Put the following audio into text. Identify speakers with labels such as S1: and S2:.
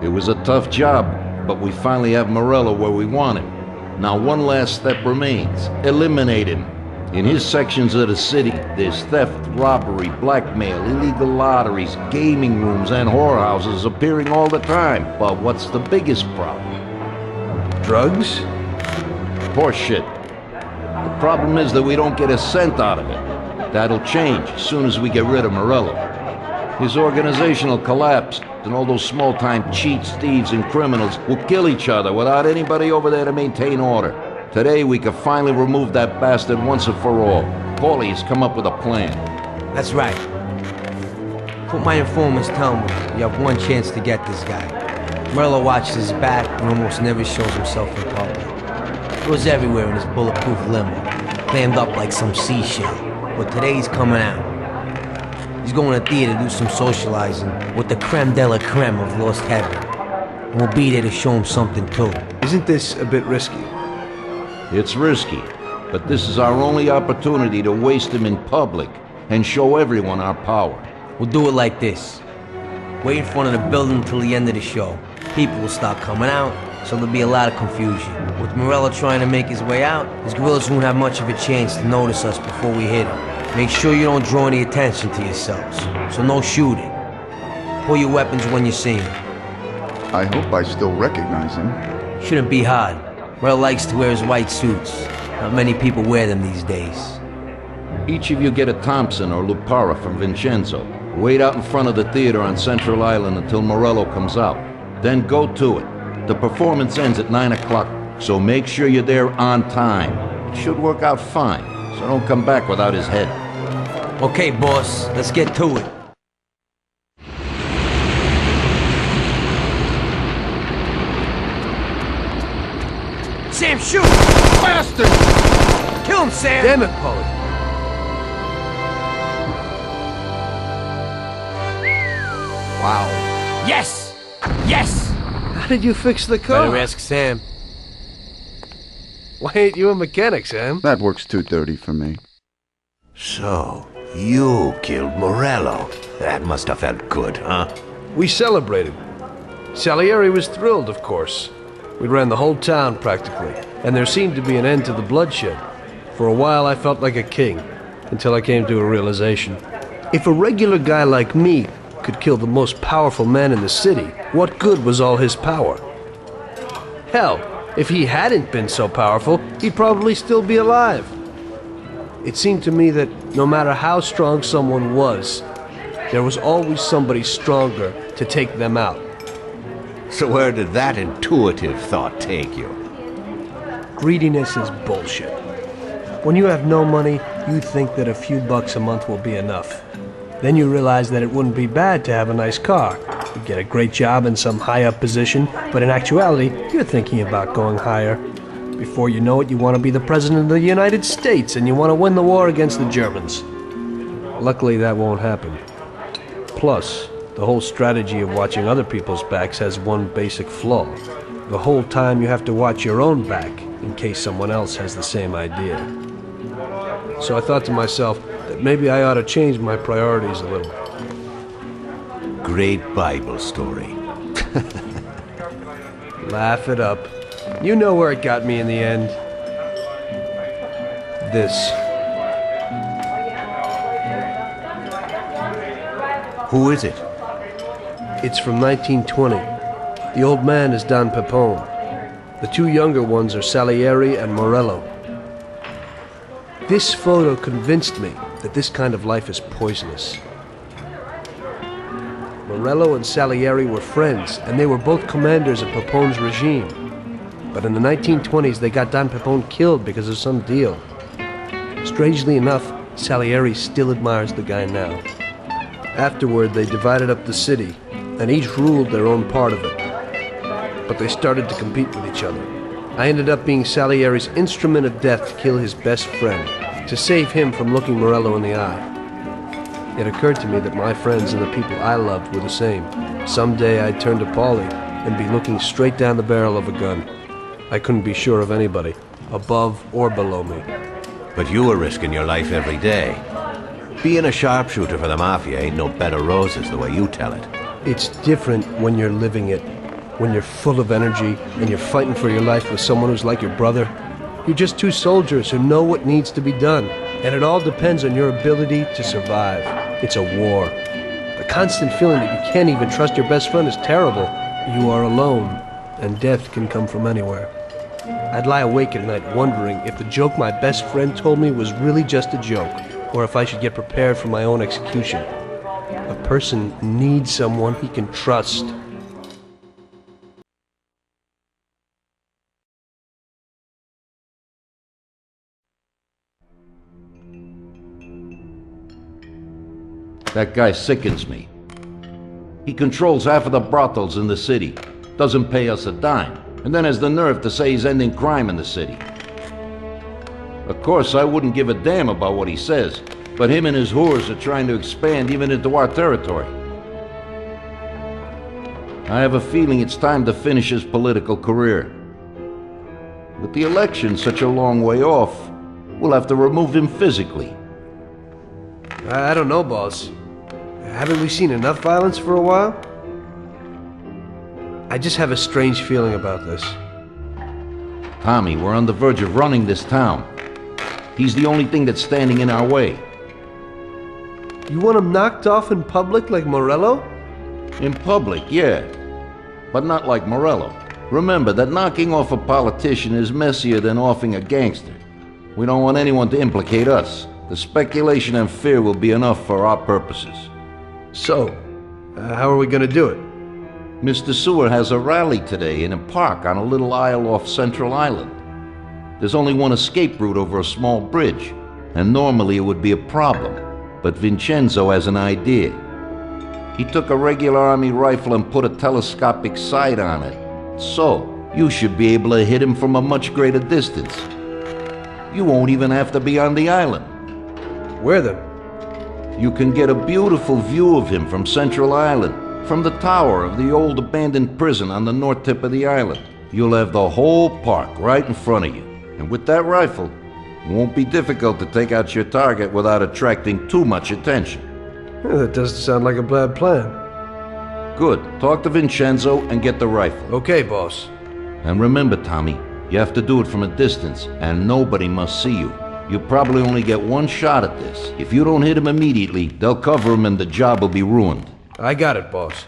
S1: It was a tough job, but we finally have Morello where we want him. Now one last step remains. Eliminate him. In his sections of the city, there's theft, robbery, blackmail, illegal lotteries, gaming rooms, and whorehouses appearing all the time. But what's the biggest problem?
S2: Drugs?
S1: Horseshit. The problem is that we don't get a cent out of it. That'll change as soon as we get rid of Morello. His organization will collapse, and all those small-time cheats, thieves, and criminals will kill each other without anybody over there to maintain order. Today, we can finally remove that bastard once and for all. Paulie has come up with a plan.
S3: That's right. What my informants tell me, you have one chance to get this guy. Morello watches his back and almost never shows himself in public. Goes everywhere in his bulletproof limo, clammed up like some seashell. But today he's coming out. He's going to theater to do some socializing with the creme de la creme of Lost Heaven. And we'll be there to show him something too.
S2: Isn't this a bit risky?
S1: It's risky, but this is our only opportunity to waste him in public and show everyone our power.
S3: We'll do it like this. Wait in front of the building until the end of the show. People will start coming out, so there'll be a lot of confusion. With Morello trying to make his way out, his guerrillas won't have much of a chance to notice us before we hit him. Make sure you don't draw any attention to yourselves, so no shooting. Pull your weapons when you see him.
S4: I hope I still recognize him.
S3: Shouldn't be hard. Morello likes to wear his white suits. Not many people wear them these days.
S1: Each of you get a Thompson or Lupara from Vincenzo. Wait out in front of the theater on Central Island until Morello comes out. Then go to it. The performance ends at 9 o'clock, so make sure you're there on time. It should work out fine, so don't come back without his head.
S3: Okay, boss, let's get to it. Sam, shoot!
S2: Bastard!
S3: Kill him, Sam!
S2: Damn it, Paulie. Wow.
S3: Yes! Yes!
S2: How did you fix the car?
S3: Better ask Sam.
S2: Why ain't you a mechanic, Sam?
S4: That works 2:30 for me.
S5: So, you killed Morello. That must have felt good, huh?
S2: We celebrated. Salieri was thrilled, of course. We ran the whole town, practically, and there seemed to be an end to the bloodshed. For a while, I felt like a king, until I came to a realization. If a regular guy like me could kill the most powerful man in the city, what good was all his power? Hell, if he hadn't been so powerful, he'd probably still be alive. It seemed to me that no matter how strong someone was, there was always somebody stronger to take them out.
S5: So where did that intuitive thought take you?
S2: Greediness is bullshit. When you have no money, you think that a few bucks a month will be enough. Then you realize that it wouldn't be bad to have a nice car. You get a great job in some high-up position, but in actuality, you're thinking about going higher. Before you know it, you want to be the President of the United States, and you want to win the war against the Germans. Luckily, that won't happen. Plus, the whole strategy of watching other people's backs has one basic flaw. The whole time you have to watch your own back, in case someone else has the same idea. So I thought to myself that maybe I ought to change my priorities a little.
S5: Great Bible story.
S2: Laugh it up. You know where it got me in the end. This.
S5: Who is it?
S2: It's from 1920. The old man is Don Pepone. The two younger ones are Salieri and Morello. This photo convinced me that this kind of life is poisonous. Morello and Salieri were friends, and they were both commanders of Pepone's regime. But in the 1920s, they got Don Pepone killed because of some deal. Strangely enough, Salieri still admires the guy now. Afterward, they divided up the city, and each ruled their own part of it. But they started to compete with each other. I ended up being Salieri's instrument of death to kill his best friend, to save him from looking Morello in the eye. It occurred to me that my friends and the people I loved were the same. Someday I'd turn to Paulie and be looking straight down the barrel of a gun. I couldn't be sure of anybody, above or below me.
S5: But you were risking your life every day. Being a sharpshooter for the Mafia ain't no bed of roses the way you tell it.
S2: It's different when you're living it. when you're full of energy and you're fighting for your life with someone who's like your brother. You're just two soldiers who know what needs to be done, and it all depends on your ability to survive. It's a war. The constant feeling that you can't even trust your best friend is terrible. You are alone, and death can come from anywhere. I'd lie awake at night wondering if the joke my best friend told me was really just a joke, or if I should get prepared for my own execution. A person needs someone he can trust.
S1: That guy sickens me. He controls half of the brothels in the city, doesn't pay us a dime, and then has the nerve to say he's ending crime in the city. Of course, I wouldn't give a damn about what he says, but him and his whores are trying to expand even into our territory. I have a feeling it's time to finish his political career. With the election such a long way off, we'll have to remove him physically.
S2: I don't know, boss. Haven't we seen enough violence for a while? I just have a strange feeling about this.
S1: Tommy, we're on the verge of running this town. He's the only thing that's standing in our way.
S2: You want him knocked off in public like Morello?
S1: In public, yeah. But not like Morello. Remember that knocking off a politician is messier than offing a gangster. We don't want anyone to implicate us. The speculation and fear will be enough for our purposes.
S2: So, how are we gonna do it?
S1: Mr. Sewer has a rally today in a park on a little isle off Central Island. There's only one escape route over a small bridge, and normally it would be a problem, but Vincenzo has an idea. He took a regular army rifle and put a telescopic sight on it, so you should be able to hit him from a much greater distance. You won't even have to be on the island.
S2: Where then?
S1: You can get a beautiful view of him from Central Island, from the tower of the old abandoned prison on the north tip of the island. You'll have the whole park right in front of you. And with that rifle, it won't be difficult to take out your target without attracting too much attention.
S2: That doesn't sound like a bad plan.
S1: Good. Talk to Vincenzo and get the rifle.
S2: Okay, boss.
S1: And remember, Tommy, you have to do it from a distance, and nobody must see you. You'll probably only get one shot at this. If you don't hit him immediately, they'll cover him and the job will be ruined.
S2: I got it, boss.